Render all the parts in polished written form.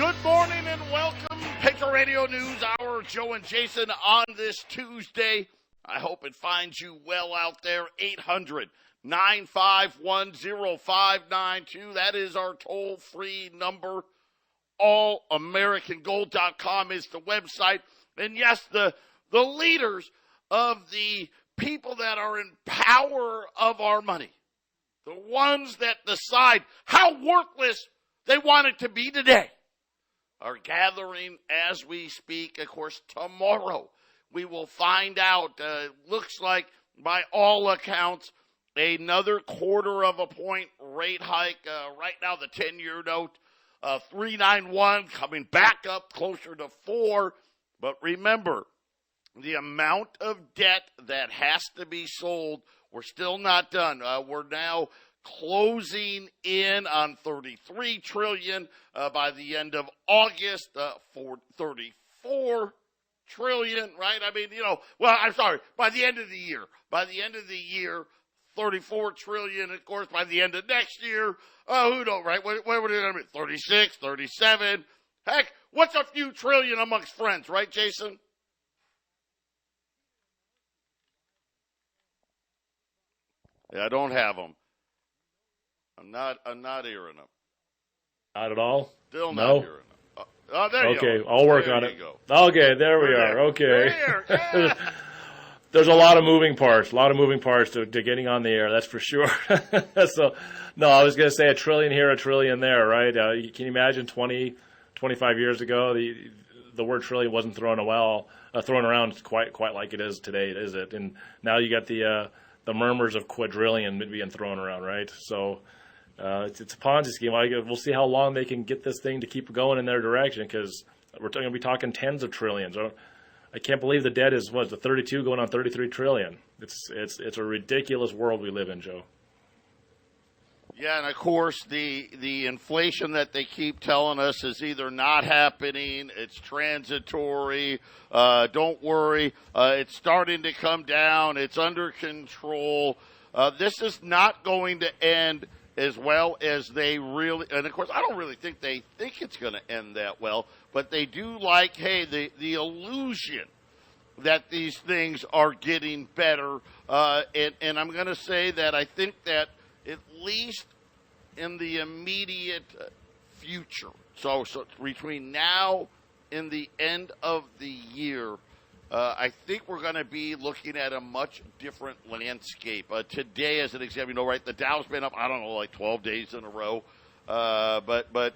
Good morning and welcome. Patriot Radio News Hour. Joe and Jason on this Tuesday. I hope it finds you well out there. 800-951-0592. That is our toll-free number. AllAmericanGold.com is the website. And yes, the leaders of the people that are in power of our money, the ones that decide how worthless they want it to be today, are gathering as we speak. Of course, tomorrow we will find out. Looks like, by all accounts, another quarter of a point rate hike. Right now, the 10-year note, 3.91, coming back up closer to 4. But remember, the amount of debt that has to be sold, we're still not done. We're now closing in on $33 trillion by the end of August, for $34 trillion, right? I mean, I'm sorry, by the end of the year. By the end of the year, $34 trillion. Of course, by the end of next year, who knows, right? What would it be? 36, 37. Heck, what's a few trillion amongst friends, right, Jason? Yeah, I don't have them. I'm not hearing them. Not at all? Still not hearing them. Oh, there you go. Okay, I'll work on it. Go. Okay, there we are. Okay. Yeah. There's a lot of moving parts to getting on the air, that's for sure. So, no, I was going to say a trillion here, a trillion there, right? Can you imagine 20, 25 years ago, the word trillion wasn't thrown around quite like it is today, is it? And now you got the murmurs of quadrillion being thrown around, right? So it's a Ponzi scheme. We'll see how long they can get this thing to keep going in their direction, because we're going to be talking tens of trillions. I can't believe the debt is, the 32 going on 33 trillion. It's a ridiculous world we live in, Joe. Yeah, and of course the inflation that they keep telling us is either not happening, it's transitory, don't worry, it's starting to come down, it's under control. This is not going to end as well as they really, and of course I don't really think they think it's going to end that well, but they do like, the illusion that these things are getting better, and I'm going to say that I think that at least in the immediate future, so between now and the end of the year, I think we're going to be looking at a much different landscape. Today, as an example, right, the Dow's been up, 12 days in a row, but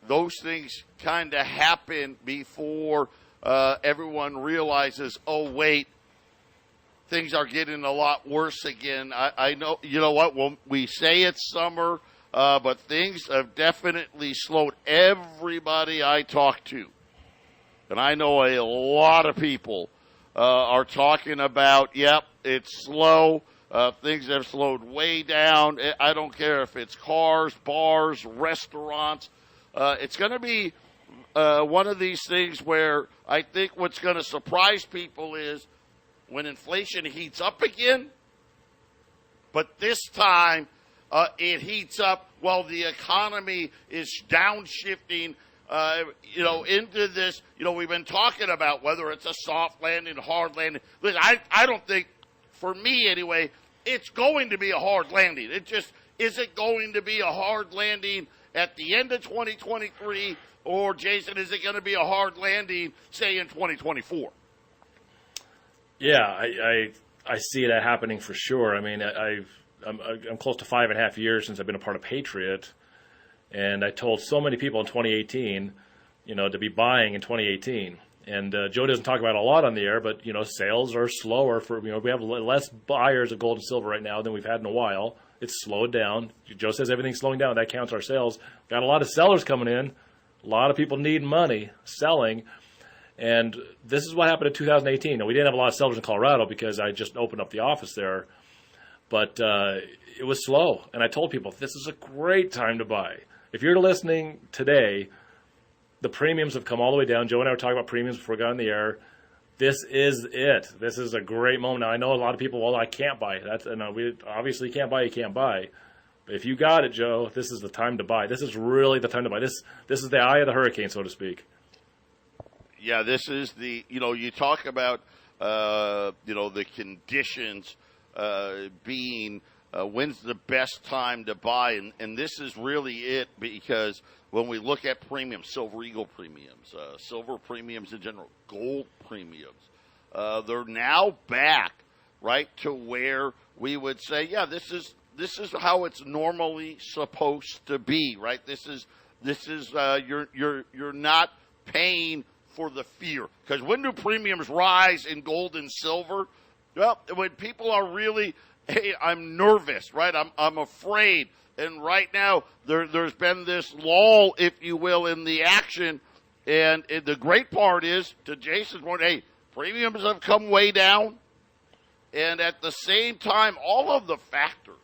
those things kind of happen before everyone realizes, oh, wait, things are getting a lot worse again. I know, you know what, we say it's summer, but things have definitely slowed. Everybody I talk to, and I know a lot of people are talking about, yep, it's slow. Things have slowed way down. I don't care if it's cars, bars, restaurants. It's going to be one of these things where I think what's going to surprise people is when inflation heats up again, but this time it heats up while the economy is downshifting, into this. We've been talking about whether it's a soft landing, hard landing. Listen, I don't think, for me anyway, it's going to be a hard landing. It just isn't going to be a hard landing at the end of 2023, or, Jason, is it going to be a hard landing, say, in 2024? Yeah, I see that happening for sure. I mean, I'm close to 5.5 years since I've been a part of Patriot, and I told so many people in 2018, to be buying in 2018. And Joe doesn't talk about it a lot on the air, but sales are slower for we have less buyers of gold and silver right now than we've had in a while. It's slowed down. Joe says everything's slowing down. That counts our sales. Got a lot of sellers coming in. A lot of people need money selling. And this is what happened in 2018. Now, we didn't have a lot of sellers in Colorado because I just opened up the office there. But it was slow. And I told people, this is a great time to buy. If you're listening today, the premiums have come all the way down. Joe and I were talking about premiums before we got on the air. This is it. This is a great moment. Now, I know a lot of people, well, I can't buy. We obviously can't buy, you can't buy. If you got it, Joe, this is the time to buy. This is really the time to buy. This is the eye of the hurricane, so to speak. Yeah, this is you talk about, the conditions being when's the best time to buy, and this is really it, because when we look at premiums, Silver Eagle premiums, silver premiums in general, gold premiums, they're now back, right, to where we would say, yeah, this is how it's normally supposed to be, right? This is you're not paying for the fear, because when do premiums rise in gold and silver? Well, when people are really, hey, I'm nervous, right? I'm afraid, and right now there's been this lull, if you will, in the action, and the great part is, to Jason's point, hey, premiums have come way down, and at the same time, all of the factors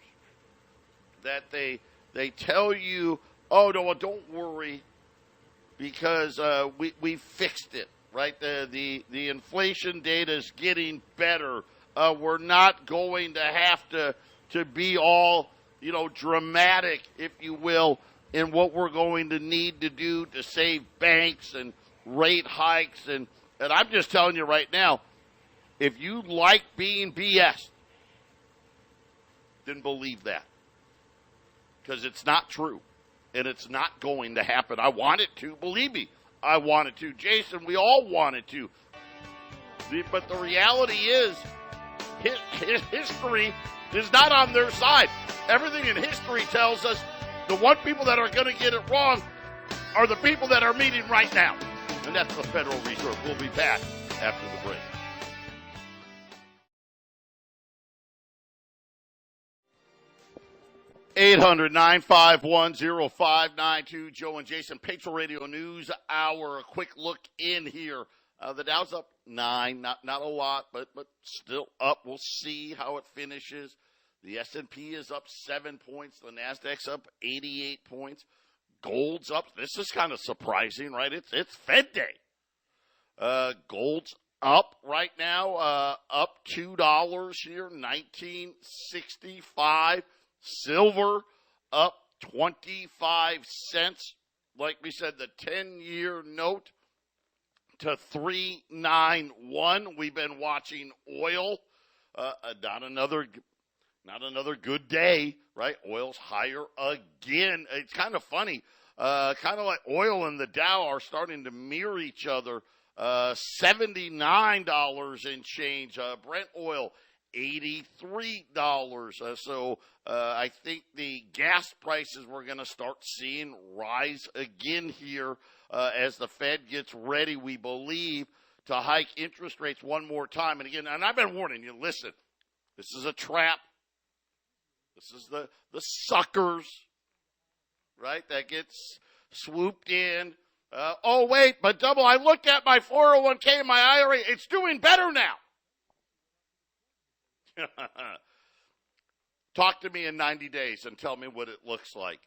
that they tell you, oh no, well, don't worry, because we fixed it, right? The inflation data is getting better. We're not going to have to be all, dramatic, if you will, in what we're going to need to do to save banks and rate hikes. And I'm just telling you right now, if you like being BS, then believe that, because it's not true. And it's not going to happen. I want it to. Believe me, I want it to. Jason, we all want it to. But the reality is, history is not on their side. Everything in history tells us the one people that are going to get it wrong are the people that are meeting right now. And that's the Federal Reserve. We'll be back after the break. (800) 951 0592. Joe and Jason, Patriot Radio News Hour. A quick look in here. The Dow's up 9, not a lot, but still up. We'll see how it finishes. The S&P is up 7 points. The Nasdaq's up 88 points. Gold's up. This is kind of surprising, right? It's Fed Day. Gold's up right now, up $2 here, 19.65. Silver up 25 cents. Like we said, the 10-year note to 391. We've been watching oil. Not another good day, right? Oil's higher again. It's kind of funny. Kind of like oil and the Dow are starting to mirror each other. $79 and change. Brent oil, $83. So I think the gas prices we're going to start seeing rise again here as the Fed gets ready, we believe, to hike interest rates one more time. And again, and I've been warning you, listen, this is a trap. This is the suckers, right, that gets swooped in. Oh, wait, but double, I looked at my 401k and my IRA. It's doing better now. Talk to me in 90 days and tell me what it looks like.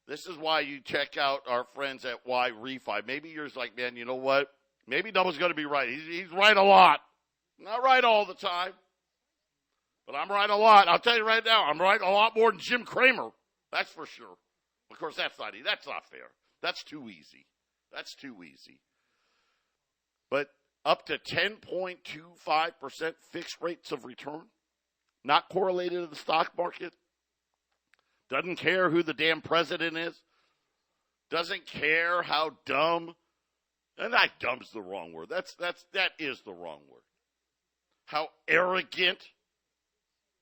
This is why you check out our friends at Y Refi. Maybe you're like, man, you know what? Maybe Double's going to be right. He's right a lot. Not right all the time, but I'm right a lot. I'll tell you right now, I'm right a lot more than Jim Cramer. That's for sure. Of course, that's not fair. That's too easy. But up to 10.25% fixed rates of return, not correlated to the stock market. Doesn't care who the damn president is. Doesn't care how dumb. And that dumb's the wrong word. That is the wrong word. How arrogant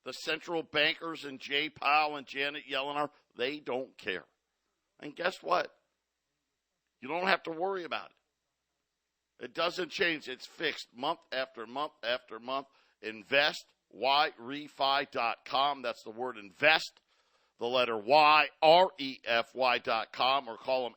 the central bankers and Jay Powell and Janet Yellen are. They don't care. And guess what? You don't have to worry about it. It doesn't change. It's fixed month after month after month. Invest, YREFI.com. That's the word invest. The letter Y, REFY.com, or call them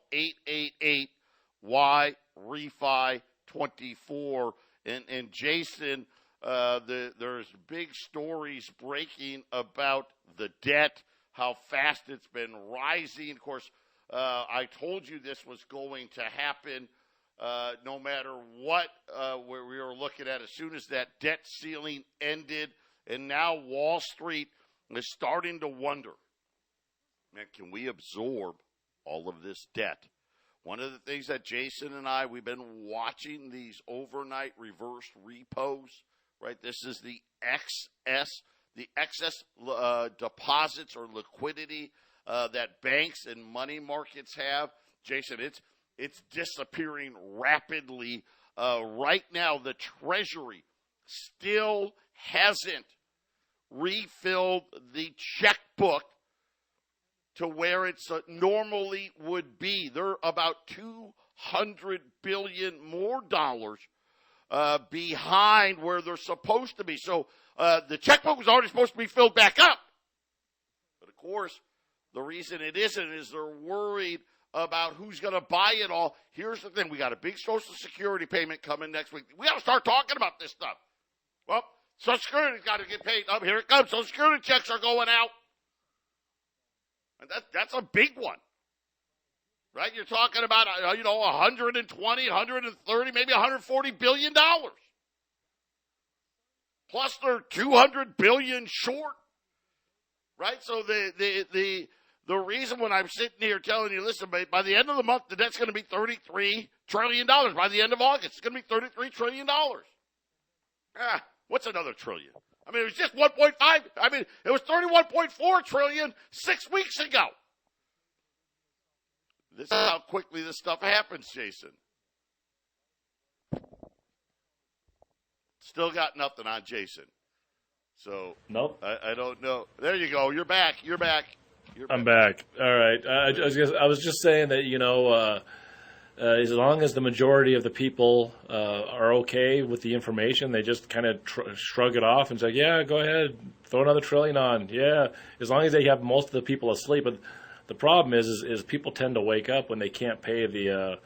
888-YREFI24. And Jason, there's big stories breaking about the debt, how fast it's been rising. Of course, I told you this was going to happen no matter what we were looking at as soon as that debt ceiling ended. And now Wall Street is starting to wonder, Man, can we absorb all of this debt? One of the things that Jason and we've been watching these overnight reverse repos, right? This is the excess deposits or liquidity that banks and money markets have. Jason, it's disappearing rapidly. Right now, the Treasury still hasn't refilled the checkbook to where it normally would be. They're about $200 billion more dollars behind where they're supposed to be. So the checkbook was already supposed to be filled back up. But, of course, the reason it isn't is they're worried about who's going to buy it all. Here's the thing. We got a big Social Security payment coming next week. We got to start talking about this stuff. Well, Social Security's got to get paid. Oh, here it comes. Social Security checks are going out. And that's a big one. Right? You're talking about, 120, 130, maybe $140 billion. Plus they're $200 billion short. Right? So the reason when I'm sitting here telling you, listen, by the end of the month, the debt's going to be $33 trillion. By the end of August, it's going to be $33 trillion. What's another trillion? I mean, it was just 1.5. I mean, it was 31.4 trillion 6 weeks ago. This is how quickly this stuff happens, Jason. Still got nothing on Jason. So, nope. I don't know. There you go. You're back. I'm back. All right. I was just saying that, as long as the majority of the people are okay with the information, they just kind of shrug it off and say, yeah, go ahead, throw another trillion on. Yeah, as long as they have most of the people asleep. But the problem is people tend to wake up when they can't pay the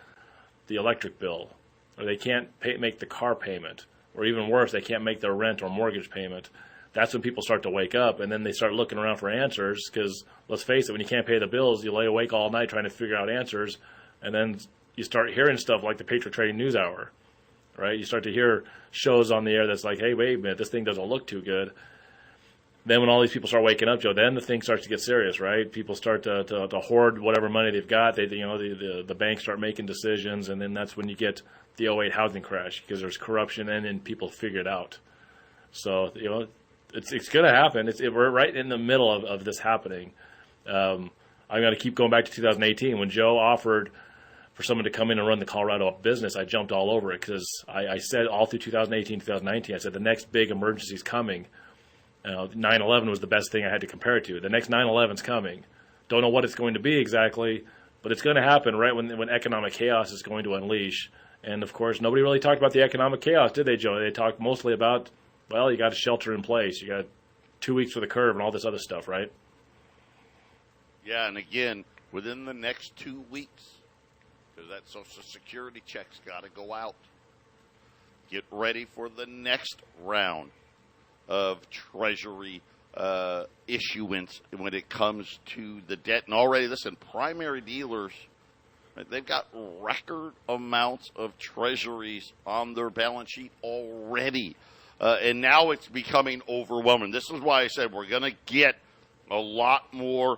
electric bill, or they can't make the car payment, or even worse, they can't make their rent or mortgage payment. That's when people start to wake up, and then they start looking around for answers because, let's face it, when you can't pay the bills, you lay awake all night trying to figure out answers, and then you start hearing stuff like the Patriot Radio News Hour, right? You start to hear shows on the air that's like, hey, wait a minute, this thing doesn't look too good. Then when all these people start waking up, Joe, then the thing starts to get serious, right? People start to hoard whatever money they've got. The banks start making decisions, and then that's when you get the '08 housing crash because there's corruption and people figure it out. So, it's going to happen. We're right in the middle of this happening. I'm going to keep going back to 2018 when Joe offered for someone to come in and run the Colorado business. I jumped all over it because I said all through 2018, 2019, I said the next big emergency is coming. 9/11 was the best thing I had to compare it to. The next 9/11 is coming. Don't know what it's going to be exactly, but it's going to happen right when economic chaos is going to unleash. And, of course, nobody really talked about the economic chaos, did they, Joe? They talked mostly about, well, you got to shelter in place. You got 2 weeks for the curve and all this other stuff, right? Yeah, and again, within the next 2 weeks, because that Social Security check's got to go out. Get ready for the next round of Treasury issuance when it comes to the debt. And already, listen, primary dealers, they've got record amounts of treasuries on their balance sheet already. And now it's becoming overwhelming. This is why I said we're going to get a lot more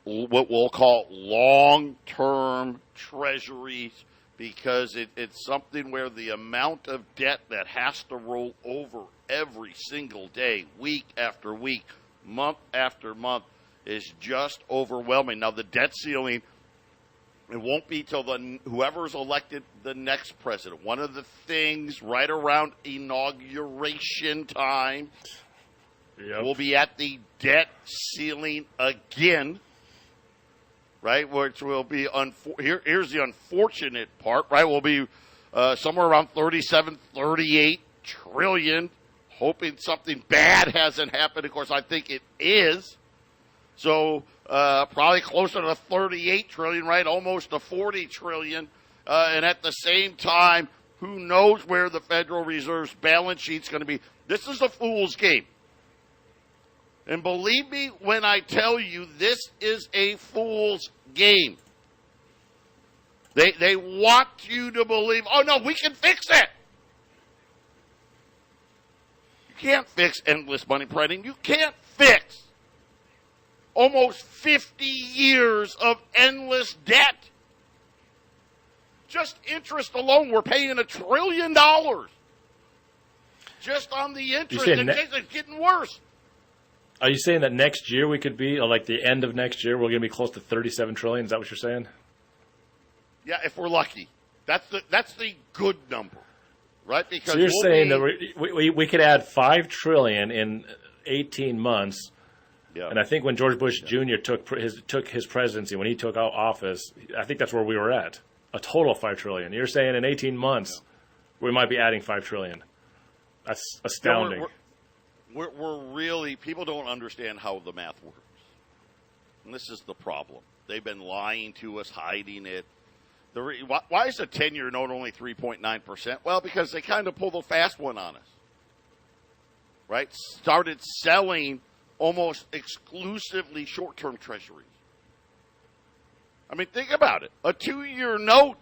what we'll call long-term treasuries because it's something where the amount of debt that has to roll over every single day, week after week, month after month, is just overwhelming. Now, the debt ceiling, it won't be till whoever's elected the next president. One of the things right around inauguration time, we'll be at the debt ceiling again, right? Which will be here's the unfortunate part, right? We'll be somewhere around 37, 38 trillion, hoping something bad hasn't happened. Of course, I think it is. So probably closer to 38 trillion, right? Almost to 40 trillion. And at the same time, who knows where the Federal Reserve's balance sheet's going to be. This is a fool's game. And believe me when I tell you this is a fool's game. They want you to believe, oh, no, we can fix it. You can't fix endless money printing. You can't fix almost 50 years of endless debt. Just interest alone, we're paying $1 trillion. Just on the interest, and it's getting worse. Are you saying that next year we could be, or like the end of next year, we're going to be close to $37 trillion? Is that what you're saying? Yeah, if we're lucky. That's the good number, right? Because so you're saying that we could add $5 trillion in 18 months. Yeah. And I think when George Bush Jr. took his presidency, when he took office, I think that's where we were at, a total of $5 trillion. You're saying in 18 months we might be adding $5 trillion. That's astounding. We're really, people don't understand how the math works. And this is the problem. They've been lying to us, hiding it. Why is a 10-year note only 3.9%? Well, because they kind of pulled a fast one on us, right? Started selling almost exclusively short-term treasuries. I mean, think about it. A 2-year note,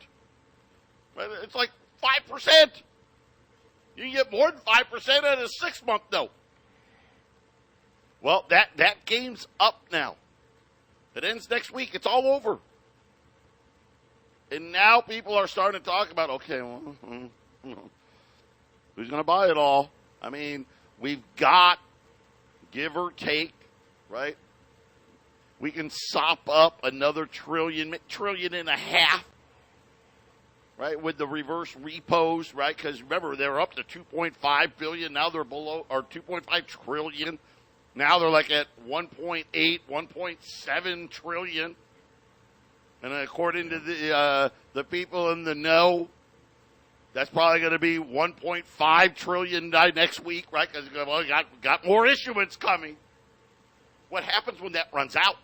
it's like 5%. You can get more than 5% at a 6-month note. Well, that game's up now. It ends next week. It's all over. And now people are starting to talk about, okay, well, who's going to buy it all? I mean, we've got, give or take, right? We can sop up another trillion and a half, right, with the reverse repos, right? Because remember, they're up to 2.5 billion. Now they're below, or 2.5 trillion. Now they're like at 1.8, 1.7 trillion. And according to the people in the know, that's probably going to be 1.5 trillion next week, right? Because we got more issuance coming. What happens when that runs out?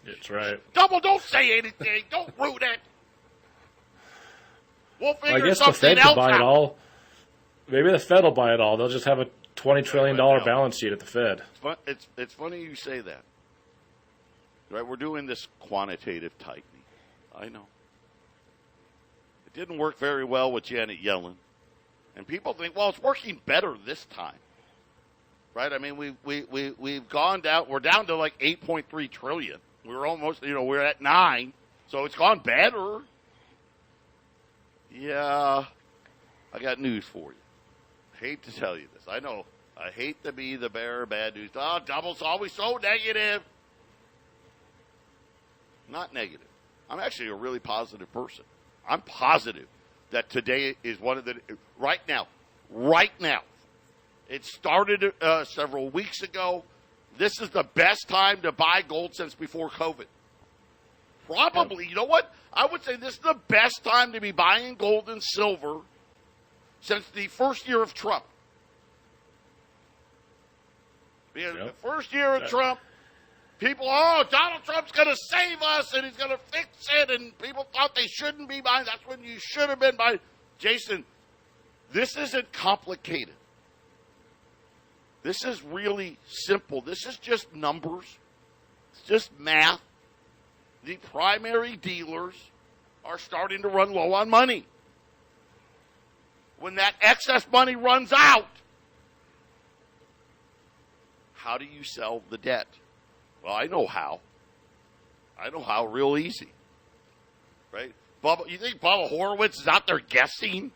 That's right. Double, don't say anything. Don't root it. We'll figure I guess something the Fed else could buy out. it all. Maybe the Fed will buy it all. They'll just have a $20 trillion balance sheet at the Fed. It's funny you say that. Right, we're doing this quantitative tightening. I know. It didn't work very well with Janet Yellen. And people think, well, it's working better this time. Right? I mean, we've gone down, we're down to like 8.3 trillion. We're almost, we're at 9. So it's gone better. Yeah. I got news for you. Hate to tell you this. I know. I hate to be the bearer of bad news. Oh, Double's always so negative. Not negative. I'm actually a really positive person. I'm positive that today is one of the, right now, it started several weeks ago. This is the best time to buy gold since before COVID. Probably, you know what? I would say this is the best time to be buying gold and silver since the first year of Trump. Because the first year of Trump, people, Donald Trump's going to save us and he's going to fix it, and people thought they shouldn't be buying. That's when you should have been buying. Jason, this isn't complicated. This is really simple. This is just numbers. It's just math. The primary dealers are starting to run low on money. When that excess money runs out, how do you sell the debt? Well, I know how. Real easy. Right? You think Bubba Horowitz is out there guessing?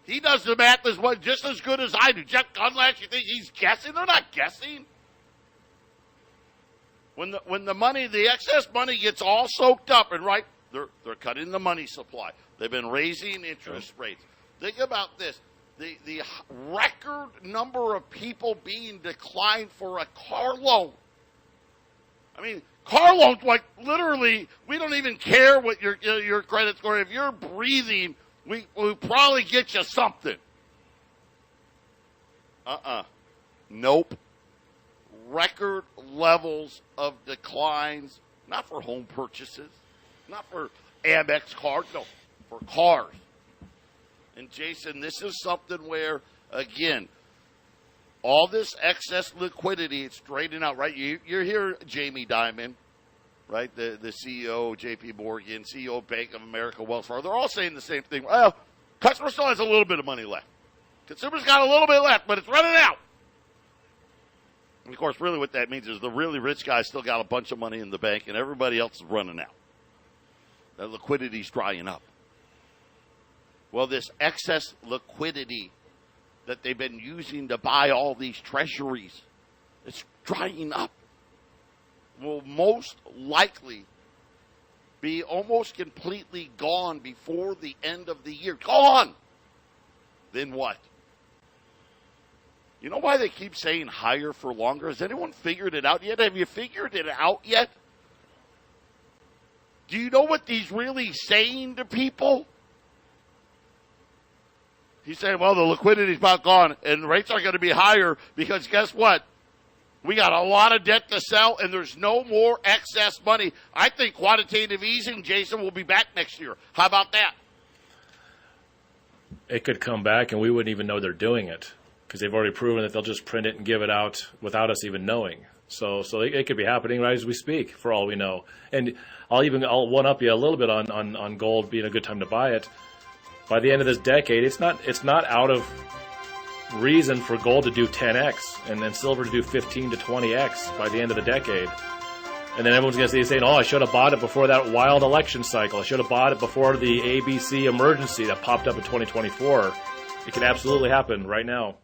He does the math just as good as I do. Jeff Gunlash, you think he's guessing? They're not guessing. When the money, the excess money gets all soaked up, and right, they're cutting the money supply. They've been raising interest rates. Think about this. The record number of people being declined for a car loan. I mean, car loans, like literally, we don't even care what your credit score. If you're breathing, we'll probably get you something. Nope. Record levels of declines, not for home purchases, not for Amex cards, no, for cars. And Jason, this is something where, again, all this excess liquidity, it's draining out, right? You're here, Jamie Dimon, right? The CEO of J.P. Morgan, CEO of Bank of America, Wells Fargo. They're all saying the same thing. Well, customer still has a little bit of money left. Consumer's got a little bit left, but it's running out. And, of course, really what that means is the really rich guy still got a bunch of money in the bank, and everybody else is running out. That liquidity's drying up. Well, this excess liquidity that they've been using to buy all these treasuries, it's drying up. Will most likely be almost completely gone before the end of the year. Gone! Then what? You know why they keep saying higher for longer? Has anyone figured it out yet? Have you figured it out yet? Do you know what he's really saying to people? He's saying, well, the liquidity's about gone, and rates are going to be higher because guess what? We got a lot of debt to sell, and there's no more excess money. I think quantitative easing, Jason, will be back next year. How about that? It could come back, and we wouldn't even know they're doing it because they've already proven that they'll just print it and give it out without us even knowing. So it could be happening right as we speak, for all we know. And I'll one up you a little bit on gold being a good time to buy it. By the end of this decade, it's not out of reason for gold to do 10x and then silver to do 15 to 20x by the end of the decade. And then everyone's going to be saying, oh, I should have bought it before that wild election cycle. I should have bought it before the ABC emergency that popped up in 2024. It can absolutely happen right now.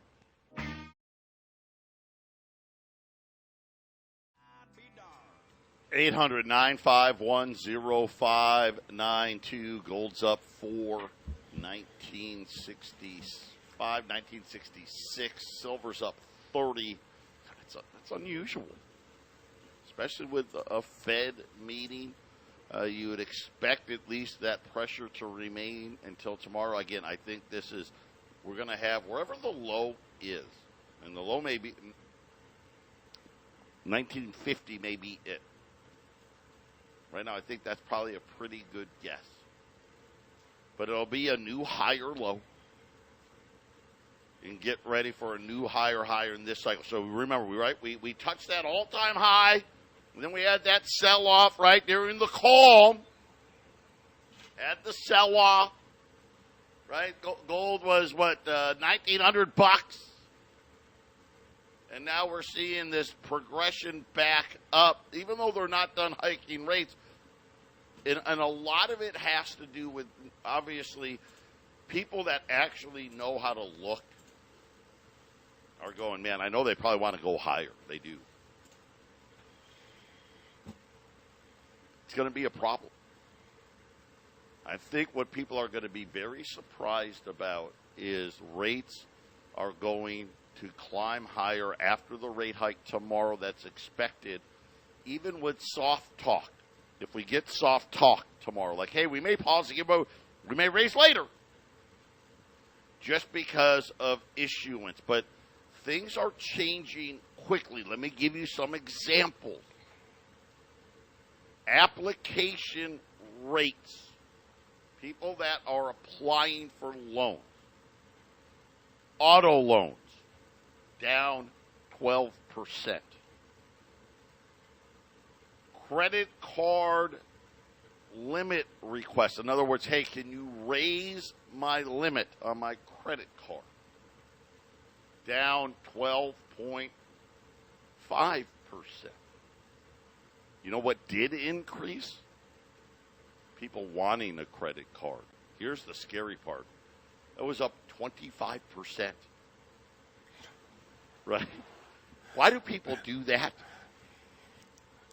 $800-951-0592. Gold's up 1966. Silver's up 30. That's unusual, especially with a Fed meeting. You would expect at least that pressure to remain until tomorrow. Again, I think we're going to have wherever the low is, and the low may be 1950 may be it. Right now, I think that's probably a pretty good guess. But it'll be a new higher low. And get ready for a new higher in this cycle. So remember, we touched that all-time high. And then we had that sell-off right during the calm. Had the sell-off. Right? Gold was, $1,900? And now we're seeing this progression back up, even though they're not done hiking rates. And a lot of it has to do with, obviously, people that actually know how to look are going, man, I know they probably want to go higher. They do. It's going to be a problem. I think what people are going to be very surprised about is rates are going to climb higher after the rate hike tomorrow that's expected, even with soft talk. If we get soft talk tomorrow, like, hey, we may pause again, but we may raise later just because of issuance. But things are changing quickly. Let me give you some examples. Application rates. People that are applying for loans. Auto loans. Down 12%. Credit card limit requests. In other words, hey, can you raise my limit on my credit card? Down 12.5%. You know what did increase? People wanting a credit card. Here's the scary part. It was up 25%. Right? Why do people do that?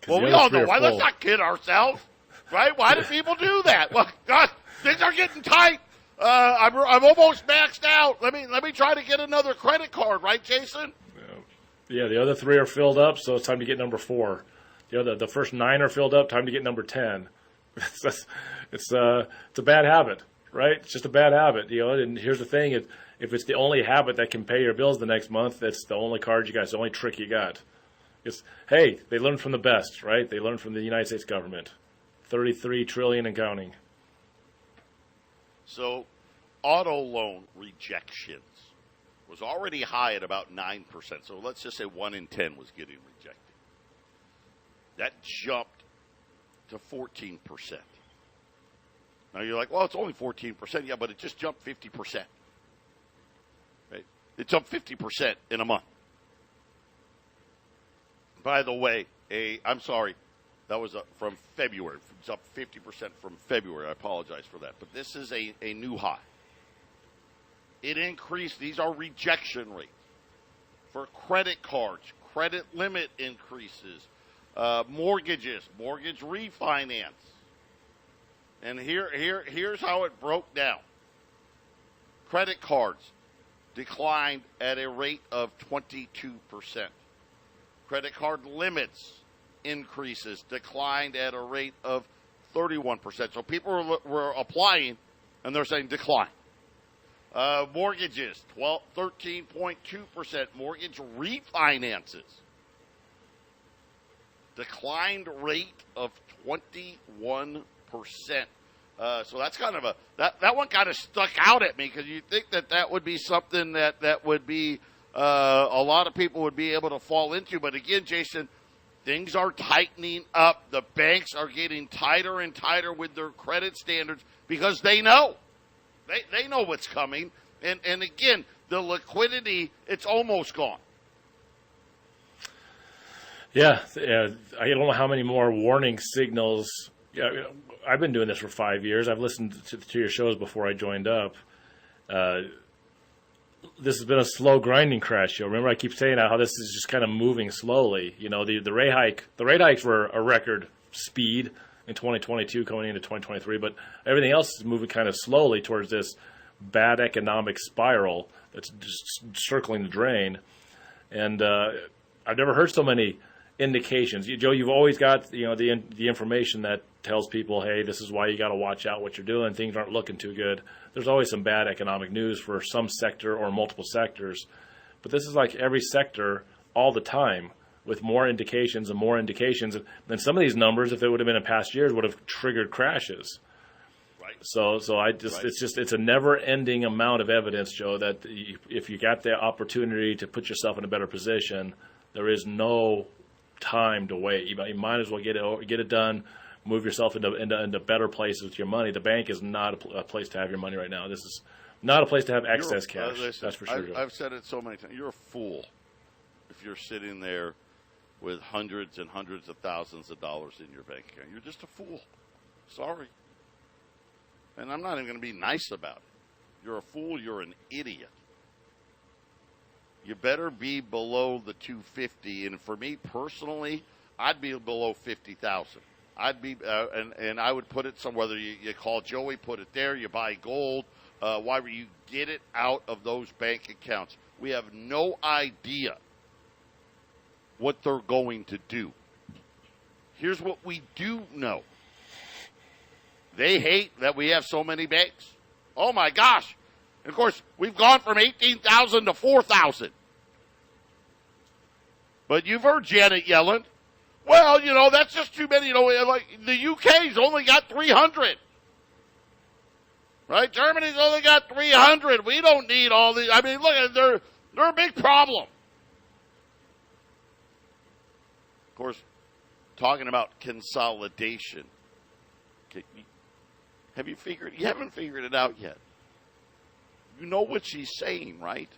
Well, we all know why. Let's not kid ourselves. Right? Why do people do that? Well, God, things are getting tight. I'm almost maxed out. Let me try to get another credit card, right, Jason? Yeah, the other 3 are filled up, so it's time to get number 4. The first 9 are filled up. Time to get number 10. It's a bad habit, right? It's just a bad habit, And here's the thing: if it's the only habit that can pay your bills the next month, that's the only card you got. It's the only trick you got. Hey, they learned from the best, right? They learned from the United States government. $33 trillion and counting. So, auto loan rejections was already high at about 9%. So let's just say 1 in 10 was getting rejected. That jumped to 14%. Now you're like, well, it's only 14%. Yeah, but it just jumped 50%. Right? It jumped 50% in a month. By the way, I'm sorry, that was from February. It's up 50% from February. I apologize for that. But this is a new high. It increased. These are rejection rates for credit cards, credit limit increases, mortgages, mortgage refinance. And here's how it broke down. Credit cards declined at a rate of 22%. Credit card limits increases declined at a rate of 31%. So people were applying, and they're saying decline. Mortgages, 13.2%. Mortgage refinances, declined rate of 21%. So that's kind of that one kind of stuck out at me, because you think that would be something that would be a lot of people would be able to fall into. But again, Jason, things are tightening up. The banks are getting tighter and tighter with their credit standards because they know. They know what's coming. And again, the liquidity, it's almost gone. Yeah, I don't know how many more warning signals. Yeah, I've been doing this for 5 years. I've listened to your shows before I joined up. This has been a slow grinding crash show. Remember, I keep saying how this is just kind of moving slowly. You know, the rate hikes were a record speed in 2022 going into 2023, but everything else is moving kind of slowly towards this bad economic spiral that's just circling the drain. And I've never heard so many indications. Joe, you've always got the information that tells people, hey, this is why you got to watch out what you're doing. Things aren't looking too good. There's always some bad economic news for some sector or multiple sectors, but this is like every sector all the time, with more indications and more indications. And some of these numbers, if it would have been in past years, would have triggered crashes. Right. So it's a never-ending amount of evidence, Joe, that if you got the opportunity to put yourself in a better position, there is no time to wait. You might as well get it done. Move yourself into better places with your money. The bank is not a place to have your money right now. This is not a place to have excess cash. Listen, that's for sure. I've said it so many times. You're a fool if you're sitting there with hundreds and hundreds of thousands of dollars in your bank account. You're just a fool. Sorry. And I'm not even going to be nice about it. You're a fool. You're an idiot. You better be below the 250. And for me personally, I'd be below 50,000. I'd be, and I would put it somewhere. Whether you call Joey, put it there, you buy gold, whatever, you get it out of those bank accounts. We have no idea what they're going to do. Here's what we do know. They hate that we have so many banks. Oh my gosh. And of course, we've gone from 18,000 to 4,000. But you've heard Janet Yellen. Well, that's just too many. Like the UK's only got 300. Right? Germany's only got 300. We don't need all these. I mean, look, they're a big problem. Of course, talking about consolidation. You haven't figured it out yet. You know what she's saying, right?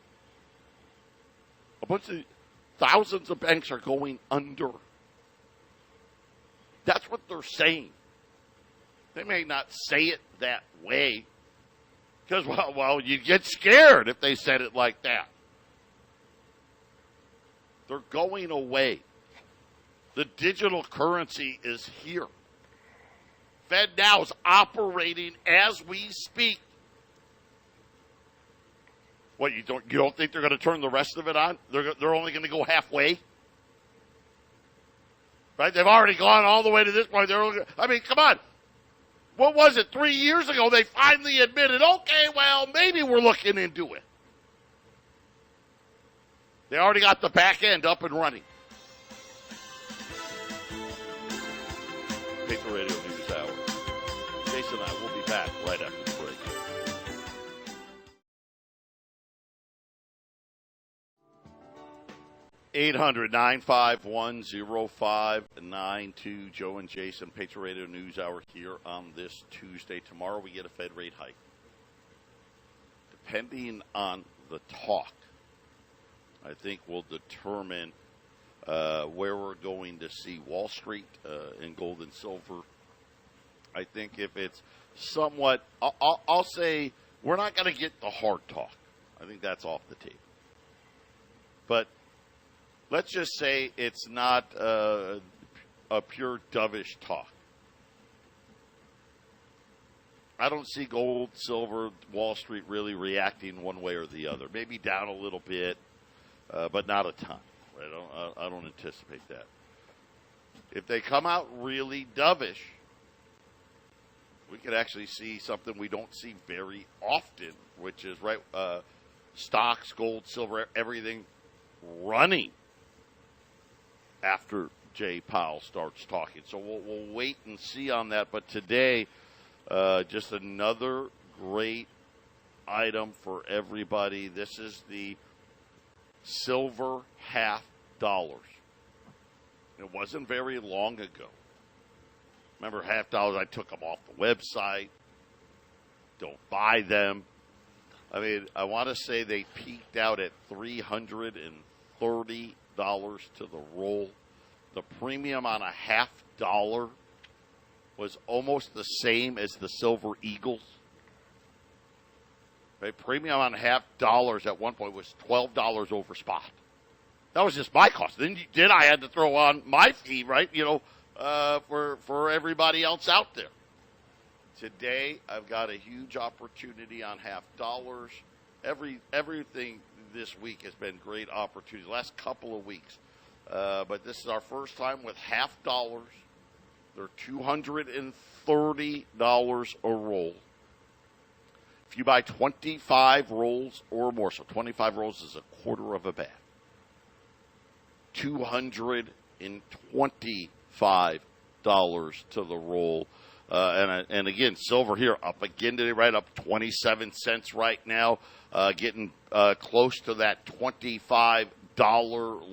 A bunch of thousands of banks are going under. That's what they're saying. They may not say it that way, because, well, you get scared if they said it like that. They're going away. The digital currency is here. FedNow is operating as we speak. What, you don't think they're going to turn the rest of it on? They're only going to go halfway? Right? They've already gone all the way to this point. I mean, come on. What was it? 3 years ago, they finally admitted, okay, well, maybe we're looking into it. They already got the back end up and running. Patriot Radio News Hour. Jason and I will be back right after the break. (800) 951-0592. Joe and Jason, Patriot Radio News Hour here on this Tuesday. Tomorrow we get a Fed rate hike. Depending on the talk, I think will determine where we're going to see Wall Street in gold and silver. I think if it's somewhat, I'll say we're not going to get the hard talk. I think that's off the table. But let's just say it's not a pure dovish talk. I don't see gold, silver, Wall Street really reacting one way or the other. Maybe down a little bit, but not a ton. I don't anticipate that. If they come out really dovish, we could actually see something we don't see very often, which is stocks, gold, silver, everything running after Jay Powell starts talking. So we'll wait and see on that. But today, just another great item for everybody. This is the silver $50. It wasn't very long ago. Remember, $50, I took them off the website. Don't buy them. I mean, I want to say they peaked out at $330 to the roll. The premium on a $50 was almost the same as the Silver Eagles. Right? Premium on $50 at one point was $12 over spot. That was just my cost. Then I had to throw on my fee, right? For everybody else out there. Today, I've got a huge opportunity on $50. Everything this week has been great opportunities. Last couple of weeks, but this is our first time with $50. They're $230 a roll. If you buy 25 rolls or more, so 25 rolls is a quarter of a bag. $225 to the roll. And again, silver here up again today, right up 27 cents right now, getting close to that $25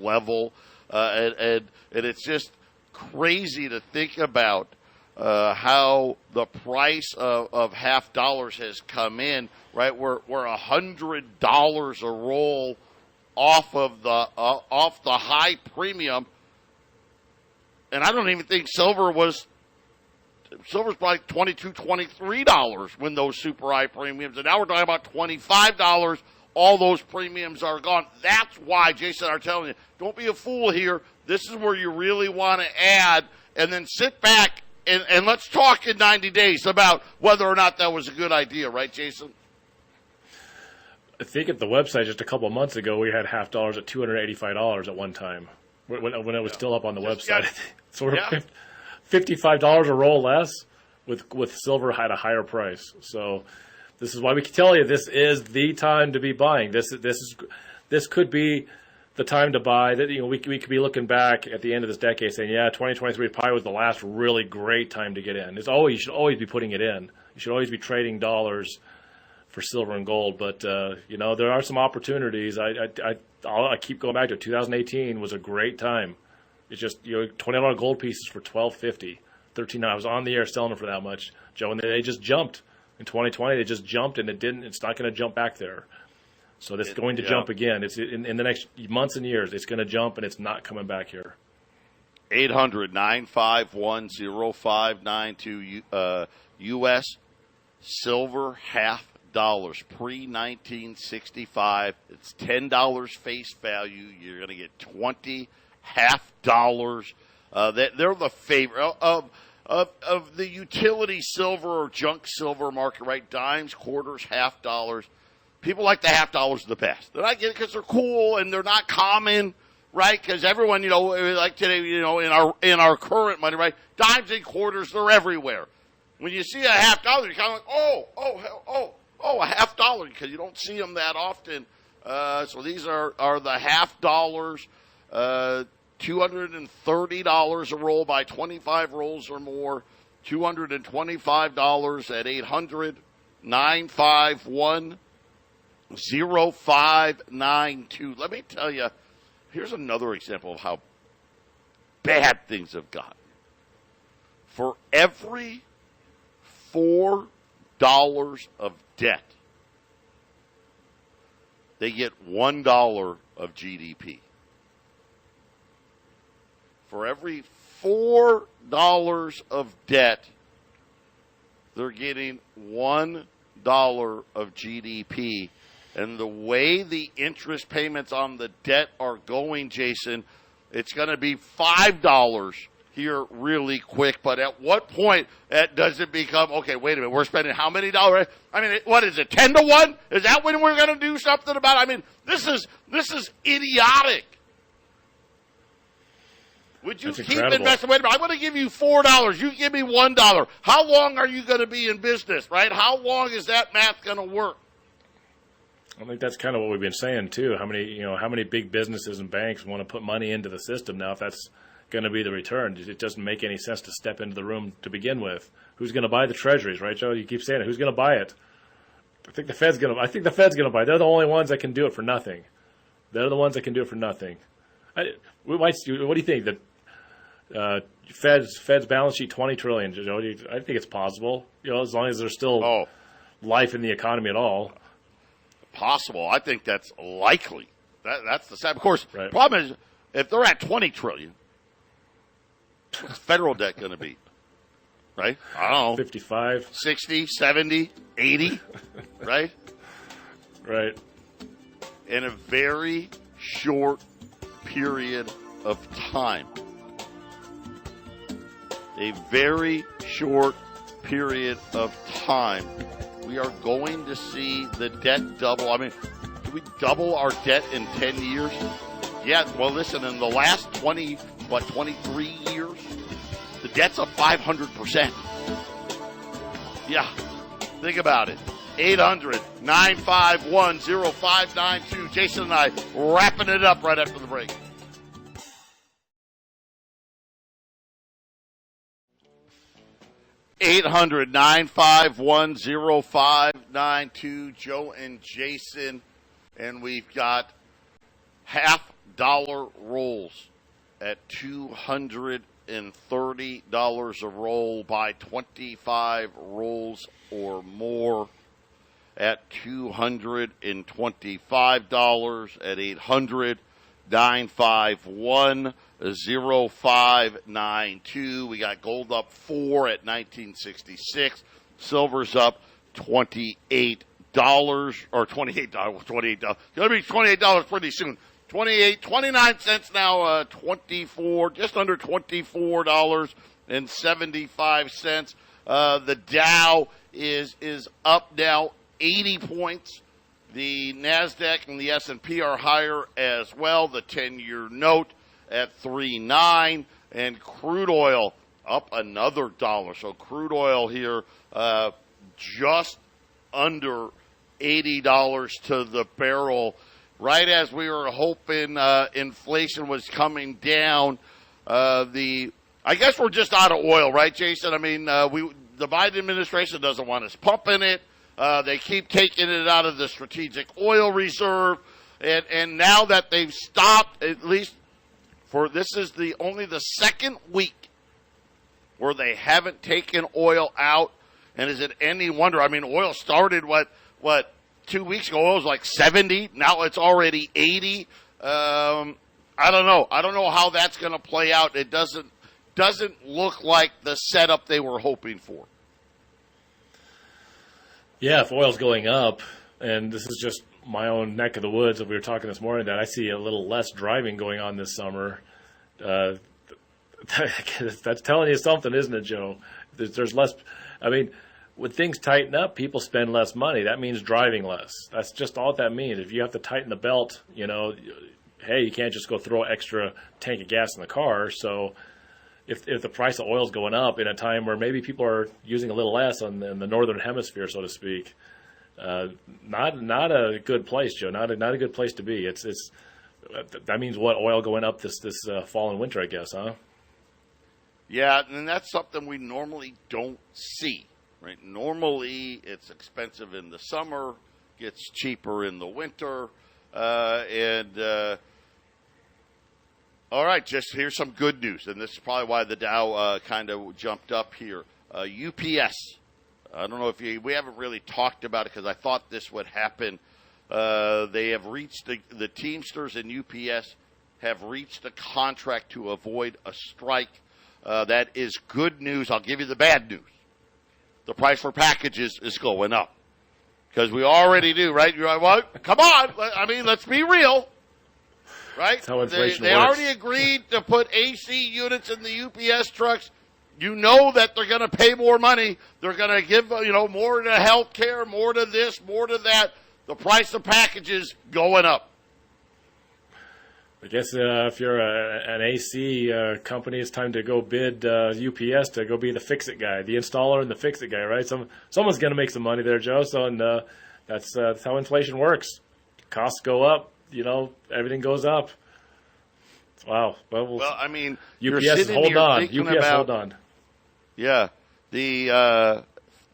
level. And it's just crazy to think about how the price of $50 has come in, right? We're $100 a roll off the high premium, and I don't even think silver's probably $22, $23 when those super high premiums, and now we're talking about $25. All those premiums are gone. That's why, Jason, I'm telling you, don't be a fool here. This is where you really want to add, and then sit back and let's talk in 90 days about whether or not that was a good idea, right, Jason? I think at the website just a couple of months ago, we had $50 at $285 at one time when it was still up on the website. So we're $55 a roll less with silver at a higher price. So this is why we can tell you this is the time to be buying. This could be the time to buy. That we could be looking back at the end of this decade saying, 2023 probably was the last really great time to get in. You should always be putting it in. You should always be trading dollars for silver and gold. But there are some opportunities. I keep going back to it. 2018 was a great time. It's just $20 gold pieces for $12.50, $13. I was on the air selling them for that much, Joe, and they just jumped. In 2020, they just jumped, and it's not going to jump back there. So it's going to jump again. It's in the next months and years. It's going to jump, and it's not coming back here. 800-951-0592 U.S. silver $50 pre-1965. It's $10 face value. You're going to get 20 $50. They're the favorite of the utility silver or junk silver market, right? Dimes, quarters, $50. People like the $50 the best. They're not getting it because they're cool and they're not common, right? Because everyone, like today, in our current money, right? Dimes and quarters, they're everywhere. When you see a $50, you're kind of like, a $50, because you don't see them that often. So these are the $50. $230 a roll, by 25 rolls or more. $225 at 800-951-0592. Let me tell you, here's another example of how bad things have gotten. For every $4 of debt, they get $1 of GDP. For every $4 of debt, they're getting $1 of GDP. And the way the interest payments on the debt are going, Jason, it's going to be $5 here really quick. But at what point does it become, okay, wait a minute, we're spending how many dollars? I mean, what is it, 10 to 1? Is that when we're going to do something about it? I mean, this is idiotic. Would you keep investing? Wait a minute, I'm going to give you $4. You give me $1. How long are you going to be in business, right? How long is that math going to work? I think that's kind of what we've been saying too. How many big businesses and banks want to put money into the system now if that's going to be the return? It doesn't make any sense to step into the room to begin with. Who's going to buy the treasuries, right, Joe? You keep saying it. Who's going to buy it? I think the Fed's going to buy it. They're the only ones that can do it for nothing. They're the ones that can do it for nothing. What do you think? Fed's balance sheet $20 trillion. Joe, I think it's possible. As long as there's still life in the economy at all. Possible. I think that's likely. That's the same. Of course, right. Problem is, if they're at $20 trillion, what's federal debt going to be? Right? I don't know. 55. 60, 70, 80, right? Right. In a very short period of time. A very short period of time. We are going to see the debt double. I mean, do we double our debt in 10 years? Yeah, well, listen, in the last 23 years, the debt's up 500%. Yeah, think about it. 800-951-0592. Jason and I wrapping it up right after the break. $800-951-0592. Joe and Jason, and we've got $half rolls at $230 a roll. Buy 25 rolls or more at $225 at 800-951-0592. We got gold up 4 at $19.66. Silver's up $28 or $28. $28. It's going to be $28 pretty soon. 29 cents now, 24, just under $24.75. The Dow is up now 80 points. The NASDAQ and the S&P are higher as well. The 10-year note at 3.9, and crude oil up another $1. So crude oil here just under $80 to the barrel. Right as we were hoping inflation was coming down, I guess we're just out of oil, right, Jason? I mean, the Biden administration doesn't want us pumping it. They keep taking it out of the strategic oil reserve. And now that they've stopped, at least for this is only the second week where they haven't taken oil out. And is it any wonder? I mean, oil started, what 2 weeks ago, oil was like 70. Now it's already 80. I don't know. I don't know how that's going to play out. It doesn't look like the setup they were hoping for. Yeah, if oil's going up, and this is just my own neck of the woods that we were talking this morning, that I see a little less driving going on this summer. That's telling you something, isn't it, Joe? There's less. I mean, when things tighten up, people spend less money. That means driving less. That's just all that means. If you have to tighten the belt, hey, you can't just go throw an extra tank of gas in the car. So if the price of oil is going up in a time where maybe people are using a little less in the northern hemisphere, so to speak, not a good place, Joe. Not a good place to be. That means what, oil going up this fall and winter, I guess, huh? Yeah, and that's something we normally don't see. Right? Normally, it's expensive in the summer, gets cheaper in the winter, all right, just here's some good news, and this is probably why the Dow kind of jumped up here. UPS, I don't know if we haven't really talked about it because I thought this would happen. They have reached the Teamsters and UPS have reached a contract to avoid a strike. That is good news. I'll give you the bad news. The price for packages is going up. Because we already do, right? You're like, well, come on. I mean, let's be real. Right? That's how inflation they works. already agreed to put AC units in the UPS trucks. You know that they're going to pay more money. They're going to give, more to health care, more to this, more to that. The price of packages going up. I guess if you're an AC company, it's time to go bid UPS to go be the fix-it guy, the installer and the fix-it guy, right? Someone's going to make some money there, Joe. So, and that's how inflation works. Costs go up, everything goes up. Wow. Well, I mean, UPS hold on. UPS hold on. Yeah, the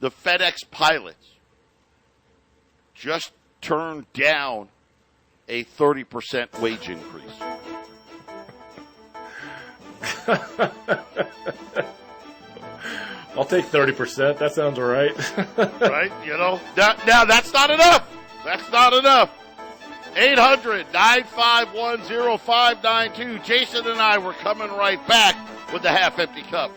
FedEx pilots just turned down a 30% wage increase. I'll take 30%. That sounds all right. Right? Now that's not enough. That's not enough. 800-951-0592. Jason and I were coming right back with the half-empty cup.